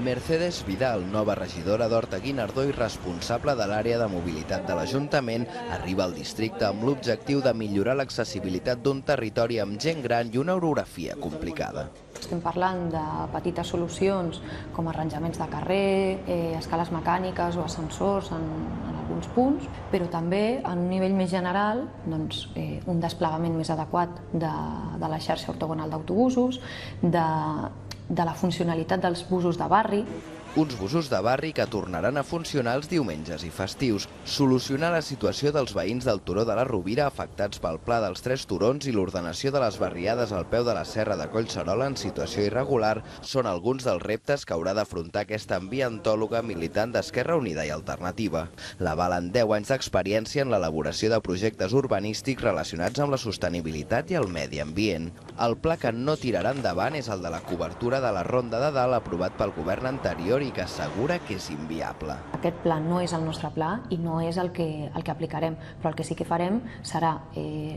Mercedes Vidal, nova regidora d'Horta-Guinardó i responsable de l'àrea de mobilitat de l'Ajuntament, arriba al districte amb l'objectiu de millorar l'accessibilitat d'un territori amb gent gran i una orografia complicada. Estem parlant de petites solucions com arranjaments de carrer, escales mecàniques o ascensors en alguns punts, però també en un nivell més general un desplegament més adequat de la xarxa ortogonal d'autobusos, de la funcionalitat dels busos de barri. Uns busos de barri que tornaran a funcionar els diumenges i festius, solucionar la situació dels veïns del Turó de la Rovira afectats pel Pla dels Tres Turons i l'ordenació de les barriades al peu de la Serra de Collserola en situació irregular són alguns dels reptes que haurà d'afrontar aquesta ambientòloga militant d'Esquerra Unida i Alternativa. L'avalen 10 anys d'experiència en l'elaboració de projectes urbanístics relacionats amb la sostenibilitat i el medi ambient. El pla que no tirarà endavant és el de la cobertura de la Ronda de Dalt aprovat pel govern anterior i que assegura que és inviable. Aquest pla no és el nostre pla i no és el que aplicarem, però el que sí que farem serà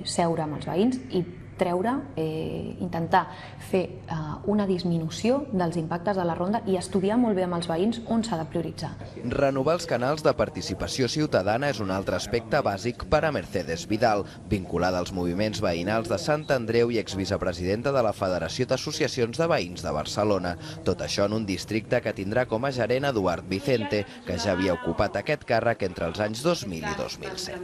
seure amb els veïns i intentar fer una disminució dels impactes de la ronda i estudiar molt bé amb els veïns on s'ha de prioritzar. Renovar els canals de participació ciutadana és un altre aspecte bàsic per a Mercedes Vidal, vinculada als moviments veïnals de Sant Andreu i exvicepresidenta de la Federació d'Associacions de Veïns de Barcelona. Tot això en un districte que tindrà com a gerent Eduard Vicente, que ja havia ocupat aquest càrrec entre els anys 2000 i 2007.